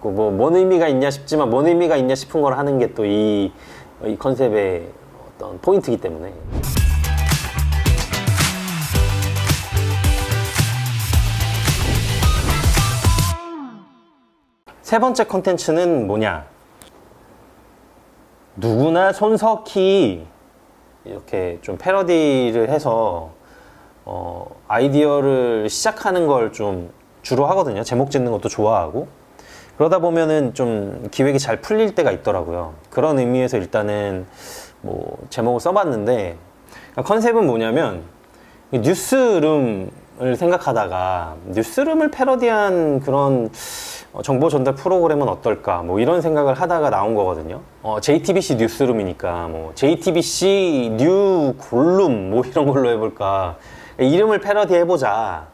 같고 뭐 뭔 의미가 있냐 싶지만 뭔 의미가 있냐 싶은 걸 하는 게 또 이 컨셉의 어떤 포인트이기 때문에. 세 번째 컨텐츠는 뭐냐? 누구나 손석희 이렇게 좀 패러디를 해서 아이디어를 시작하는 걸 좀 주로 하거든요. 제목 짓는 것도 좋아하고. 그러다 보면은 좀 기획이 잘 풀릴 때가 있더라고요. 그런 의미에서 일단은 뭐 제목을 써봤는데, 그러니까 컨셉은 뭐냐면 뉴스룸을 생각하다가 뉴스룸을 패러디한 그런 정보 전달 프로그램은 어떨까, 뭐 이런 생각을 하다가 나온 거거든요. JTBC 뉴스룸이니까 뭐 JTBC 뉴 골룸 뭐 이런 걸로 해볼까, 이름을 패러디 해보자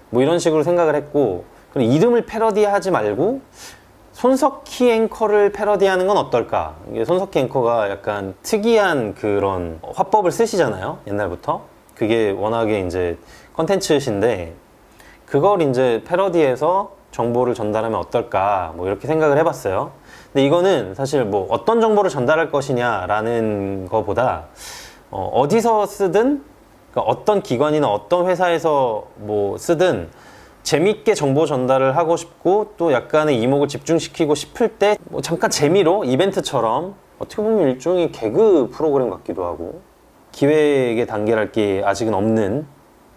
뭐 이런 식으로 생각을 했고, 그리고 이름을 패러디하지 말고 손석희 앵커를 패러디하는 건 어떨까. 이게 손석희 앵커가 약간 특이한 그런 화법을 쓰시잖아요, 옛날부터. 그게 워낙에 이제 컨텐츠신데 그걸 이제 패러디해서 정보를 전달하면 어떨까, 뭐 이렇게 생각을 해봤어요. 근데 이거는 사실 뭐 어떤 정보를 전달할 것이냐라는 거보다 어디서 쓰든, 그러니까 어떤 기관이나 어떤 회사에서 뭐 쓰든 재밌게 정보 전달을 하고 싶고 또 약간의 이목을 집중시키고 싶을 때 뭐 잠깐 재미로 이벤트처럼, 어떻게 보면 일종의 개그 프로그램 같기도 하고, 기획의 단계랄 게 아직은 없는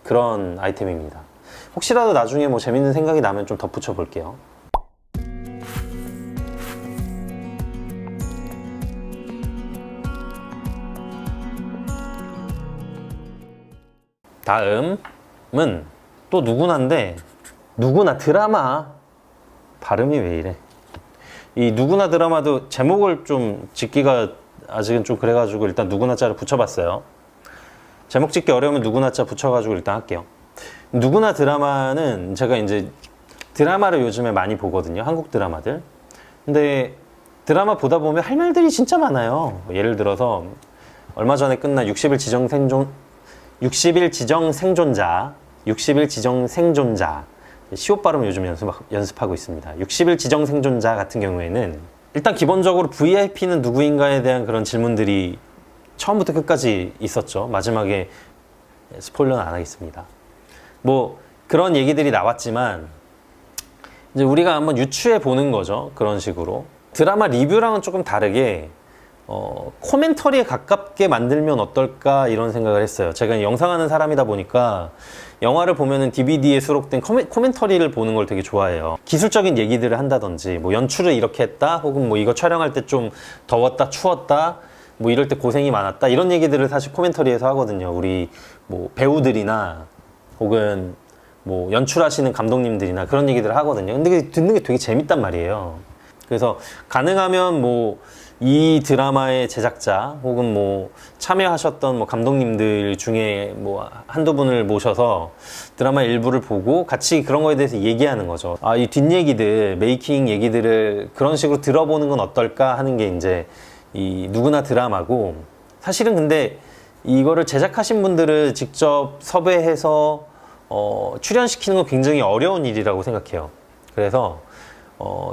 그런 아이템입니다. 혹시라도 나중에 뭐 재밌는 생각이 나면 좀 덧붙여 볼게요. 다음은 또 누구나인데, 누구나 드라마. 발음이 왜 이래. 이 누구나 드라마도 제목을 좀 짓기가 아직은 좀 그래가지고 일단 누구나 자를 붙여봤어요. 제목 짓기 어려우면 누구나 자 붙여가지고 일단 할게요. 누구나 드라마는 제가 이제 드라마를 요즘에 많이 보거든요, 한국 드라마들. 근데 드라마 보다 보면 할 말들이 진짜 많아요. 예를 들어서 얼마 전에 끝난 60일 지정생존자, 시옷 발음 요즘 연습하고 있습니다. 60일 지정생존자 같은 경우에는 일단 기본적으로 VIP는 누구인가에 대한 그런 질문들이 처음부터 끝까지 있었죠. 마지막에 스포일러는 안 하겠습니다. 뭐 그런 얘기들이 나왔지만 이제 우리가 한번 유추해 보는 거죠. 그런 식으로 드라마 리뷰랑은 조금 다르게 코멘터리에 가깝게 만들면 어떨까, 이런 생각을 했어요. 제가 영상하는 사람이다 보니까 영화를 보면은 DVD에 수록된 코멘터리를 보는 걸 되게 좋아해요. 기술적인 얘기들을 한다든지, 뭐 연출을 이렇게 했다, 혹은 뭐 이거 촬영할 때 좀 더웠다, 추웠다, 뭐 이럴 때 고생이 많았다, 이런 얘기들을 사실 코멘터리에서 하거든요. 우리 뭐 배우들이나 혹은 뭐 연출하시는 감독님들이나 그런 얘기들을 하거든요. 근데 듣는 게 되게 재밌단 말이에요. 그래서 가능하면 뭐 이 드라마의 제작자 혹은 뭐 참여하셨던 뭐 감독님들 중에 뭐 한두 분을 모셔서 드라마 일부를 보고 같이 그런 거에 대해서 얘기하는 거죠. 이 뒷얘기들, 메이킹 얘기들을 그런 식으로 들어보는 건 어떨까 하는 게 이제 이 누구나 드라마고, 사실은 근데 이거를 제작하신 분들을 직접 섭외해서 출연시키는 건 굉장히 어려운 일이라고 생각해요. 그래서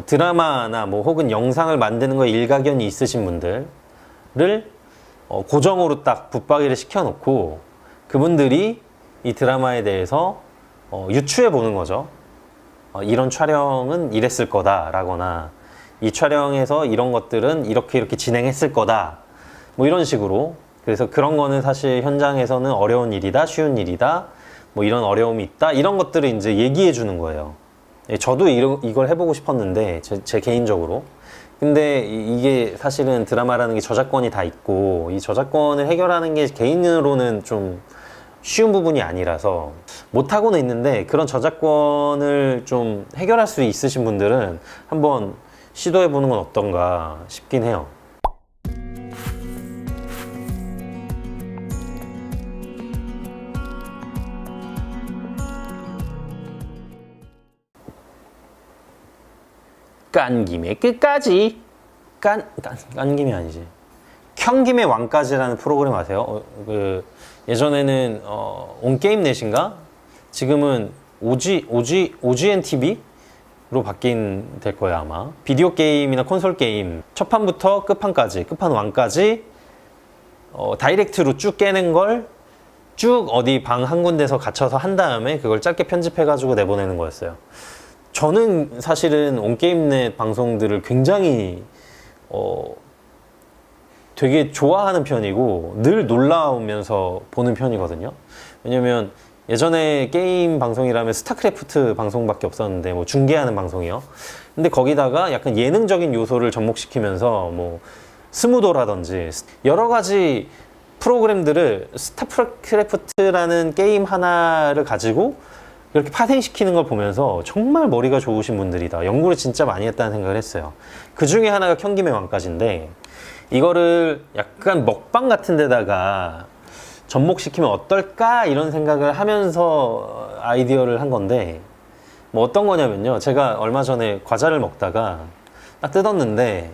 드라마나 뭐 혹은 영상을 만드는 거에 일가견이 있으신 분들을 고정으로 딱 붙박이를 시켜놓고 그분들이 이 드라마에 대해서 유추해 보는 거죠. 이런 촬영은 이랬을 거다 라거나, 이 촬영에서 이런 것들은 이렇게 진행했을 거다, 뭐 이런 식으로. 그래서 그런 거는 사실 현장에서는 어려운 일이다, 쉬운 일이다, 뭐 이런 어려움이 있다, 이런 것들을 이제 얘기해 주는 거예요. 저도 이걸 해보고 싶었는데, 제 개인적으로. 근데 이게 사실은 드라마라는 게 저작권이 다 있고, 이 저작권을 해결하는 게 개인으로는 좀 쉬운 부분이 아니라서 못하고는 있는데, 그런 저작권을 좀 해결할 수 있으신 분들은 한번 시도해보는 건 어떤가 싶긴 해요. 깐 김에 끝까지. 깐 김이 아니지. 켠김에 왕까지라는 프로그램 아세요? 예전에는 온게임넷인가? 지금은 OGN TV? 될 거예요 아마. 비디오 게임이나 콘솔 게임 첫 판부터 끝판까지, 끝판 1까지 다이렉트로 쭉 깨는 걸 쭉 어디 방 한 군데서 갇혀서 한 다음에 그걸 짧게 편집해가지고 내보내는 거였어요. 저는 사실은 온게임넷 방송들을 굉장히 되게 좋아하는 편이고 늘 놀라우면서 보는 편이거든요. 왜냐면 예전에 게임 방송이라면 스타크래프트 방송밖에 없었는데, 뭐 중계하는 방송이요. 근데 거기다가 약간 예능적인 요소를 접목시키면서 뭐 스무도라든지 여러 가지 프로그램들을 스타크래프트라는 게임 하나를 가지고 이렇게 파생시키는 걸 보면서 정말 머리가 좋으신 분들이다, 연구를 진짜 많이 했다는 생각을 했어요. 그 중에 하나가 현김의 왕까지인데, 이거를 약간 먹방 같은 데다가 접목시키면 어떨까 이런 생각을 하면서 아이디어를 한 건데, 뭐 어떤 거냐면요, 제가 얼마 전에 과자를 먹다가 딱 뜯었는데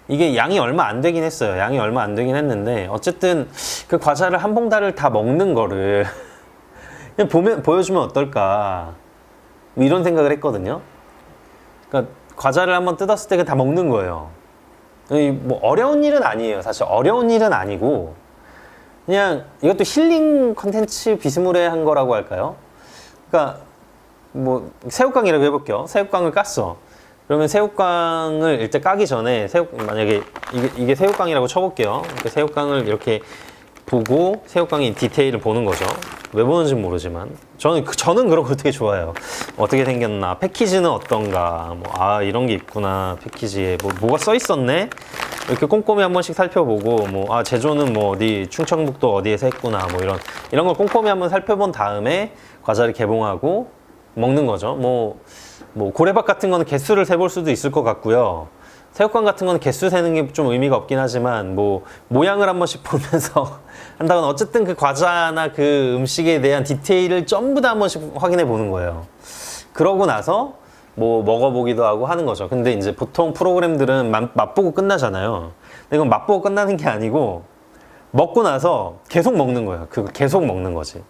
이게 양이 얼마 안 되긴 했어요. 양이 얼마 안 되긴 했는데 어쨌든 그 과자를 한 봉다리를 다 먹는 거를 그냥 보여주면 어떨까, 뭐 이런 생각을 했거든요. 그러니까 과자를 한번 뜯었을 때 그냥 다 먹는 거예요. 뭐 어려운 일은 아니에요. 사실 어려운 일은 아니고 그냥 이것도 힐링 컨텐츠 비스무리한 거라고 할까요? 그러니까 뭐 새우깡이라고 해볼게요. 새우깡을 깠어. 그러면 새우깡을 일단 까기 전에 만약에 이게 새우깡이라고 쳐볼게요. 그러니까 새우깡을 이렇게 보고 새우깡의 디테일을 보는 거죠. 왜 보는지 모르지만 저는 그런 거 되게 좋아해요. 어떻게 생겼나, 패키지는 어떤가, 뭐 이런 게 있구나, 패키지에 뭐가 써 있었네, 이렇게 꼼꼼히 한 번씩 살펴보고, 제조는 뭐 어디 충청북도 어디에서 했구나, 뭐 이런 걸 꼼꼼히 한번 살펴본 다음에 과자를 개봉하고 먹는 거죠. 뭐 고래밥 같은 거는 개수를 세볼 수도 있을 것 같고요. 새우깡 같은 거는 개수 세는 게 좀 의미가 없긴 하지만 뭐 모양을 한 번씩 보면서 한다거나 어쨌든 그 과자나 그 음식에 대한 디테일을 전부 다 한 번씩 확인해 보는 거예요. 그러고 나서 뭐 먹어보기도 하고 하는 거죠. 근데 이제 보통 프로그램들은 맛보고 끝나잖아요. 근데 이건 맛보고 끝나는 게 아니고 먹고 나서 계속 먹는 거예요. 계속 먹는 거지.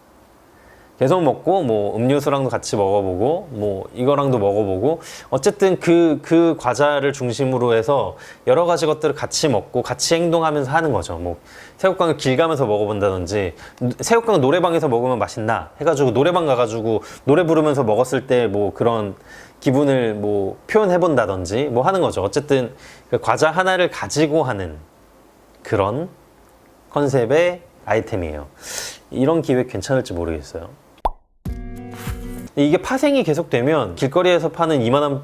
계속 먹고 뭐 음료수랑도 같이 먹어보고 뭐 이거랑도 먹어보고, 어쨌든 그 과자를 중심으로 해서 여러 가지 것들을 같이 먹고 같이 행동하면서 하는 거죠. 뭐 새우깡을 길 가면서 먹어본다든지, 새우깡 노래방에서 먹으면 맛있나 해가지고 노래방 가가지고 노래 부르면서 먹었을 때 뭐 그런 기분을 뭐 표현해본다든지 뭐 하는 거죠. 어쨌든 그 과자 하나를 가지고 하는 그런 컨셉의 아이템이에요. 이런 기획 괜찮을지 모르겠어요. 이게 파생이 계속되면 길거리에서 파는 이만한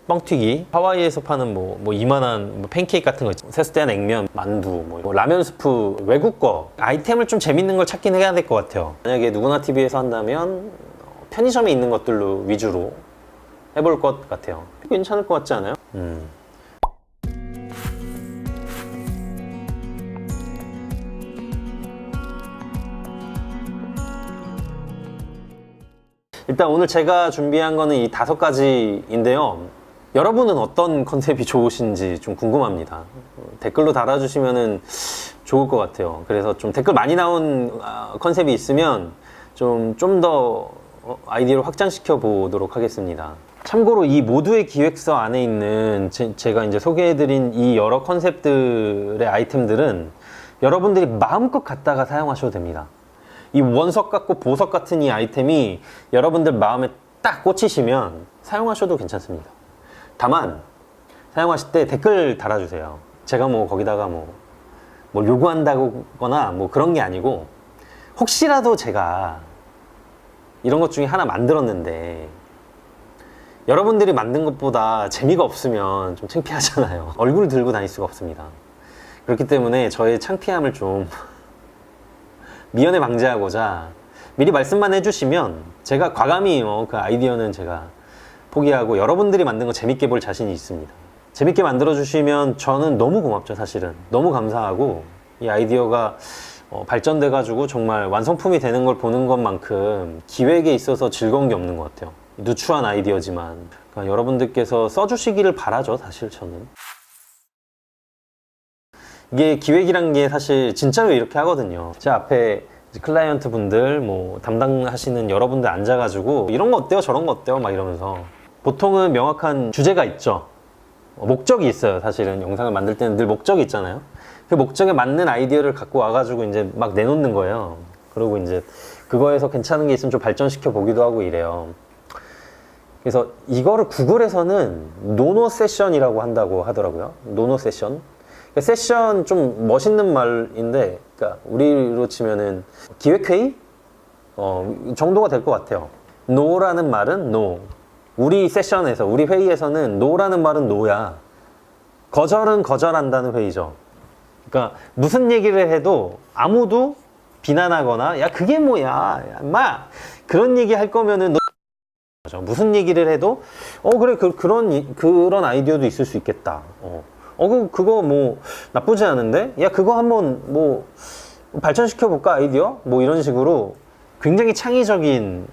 뻥튀기, 하와이에서 파는 뭐 이만한 팬케이크 같은 거, 세수대한 냉면, 만두, 뭐 라면 스프, 외국 거 아이템을 좀 재밌는 걸 찾긴 해야 될 것 같아요. 만약에 누구나 TV에서 한다면 편의점에 있는 것들로 위주로 해볼 것 같아요. 괜찮을 것 같지 않아요? 일단 오늘 제가 준비한 거는 이 5가지인데요. 여러분은 어떤 컨셉이 좋으신지 좀 궁금합니다. 댓글로 달아주시면 좋을 것 같아요. 그래서 좀 댓글 많이 나온 컨셉이 있으면 좀 더 아이디어를 확장시켜 보도록 하겠습니다. 참고로 이 모두의 기획서 안에 있는 제가 이제 소개해드린 이 여러 컨셉들의 아이템들은 여러분들이 마음껏 갖다가 사용하셔도 됩니다. 이 원석 같고 보석 같은 이 아이템이 여러분들 마음에 딱 꽂히시면 사용하셔도 괜찮습니다. 다만 사용하실 때 댓글 달아주세요. 제가 뭐 거기다가 뭘 요구한다거나 뭐 그런 게 아니고, 혹시라도 제가 이런 것 중에 하나 만들었는데 여러분들이 만든 것보다 재미가 없으면 좀 창피하잖아요. 얼굴을 들고 다닐 수가 없습니다. 그렇기 때문에 저의 창피함을 좀 미연에 방지하고자 미리 말씀만 해주시면 제가 과감히 그 아이디어는 제가 포기하고 여러분들이 만든 거 재밌게 볼 자신이 있습니다. 재밌게 만들어주시면 저는 너무 고맙죠. 사실은 너무 감사하고, 이 아이디어가 발전돼 가지고 정말 완성품이 되는 걸 보는 것만큼 기획에 있어서 즐거운 게 없는 것 같아요. 누추한 아이디어지만 그러니까 여러분들께서 써주시기를 바라죠. 사실 저는 이게 기획이란 게 사실 진짜로 이렇게 하거든요. 제 앞에 클라이언트 분들, 뭐 담당하시는 여러분들 앉아가지고 이런 거 어때요? 저런 거 어때요? 막 이러면서 보통은 명확한 주제가 있죠. 목적이 있어요. 사실은 영상을 만들 때는 늘 목적이 있잖아요. 그 목적에 맞는 아이디어를 갖고 와가지고 이제 막 내놓는 거예요. 그리고 이제 그거에서 괜찮은 게 있으면 좀 발전시켜 보기도 하고 이래요. 그래서 이거를 구글에서는 노노 세션이라고 한다고 하더라고요. 노노 세션. 그러니까 세션 좀 멋있는 말인데, 그러니까 우리로 치면은 기획회의 정도가 될 것 같아요. 노라는 말은 no. 우리 세션에서, 우리 회의에서는 노라는 말은 노야. 거절은 거절한다는 회의죠. 그러니까 무슨 얘기를 해도 아무도 비난하거나 야 그게 뭐야, 야, 인마 그런 얘기 할 거면은 너 무슨 얘기를 해도 그래 그런 아이디어도 있을 수 있겠다. 그거 뭐 나쁘지 않은데 야 그거 한번 뭐 발전시켜 볼까 아이디어 뭐 이런 식으로 굉장히 창의적인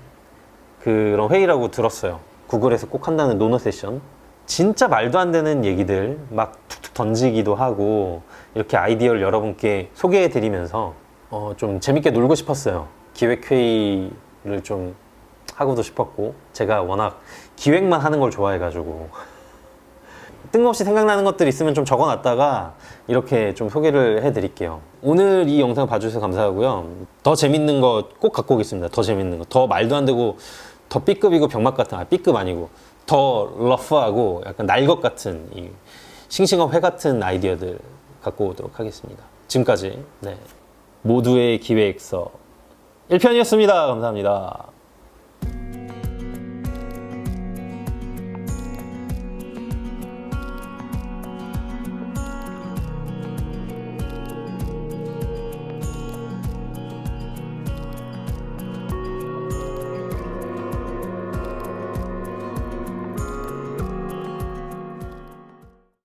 그런 회의라고 들었어요. 구글에서 꼭 한다는 노노 세션. 진짜 말도 안 되는 얘기들 막 툭툭 던지기도 하고 이렇게 아이디어를 여러분께 소개해 드리면서 좀 재밌게 놀고 싶었어요. 기획회의를 좀 하고도 싶었고, 제가 워낙 기획만 하는 걸 좋아해가지고 뜬금없이 생각나는 것들 있으면 좀 적어놨다가 이렇게 좀 소개를 해드릴게요. 오늘 이 영상 봐주셔서 감사하고요. 더 재밌는 거 꼭 갖고 오겠습니다. 더 재밌는 거, 더 말도 안 되고 더 B급이고 병맛 같은, B급 아니고 더 러프하고 약간 날 것 같은 이 싱싱한 회 같은 아이디어들 갖고 오도록 하겠습니다. 지금까지 모두의 기획서 1편이었습니다. 감사합니다.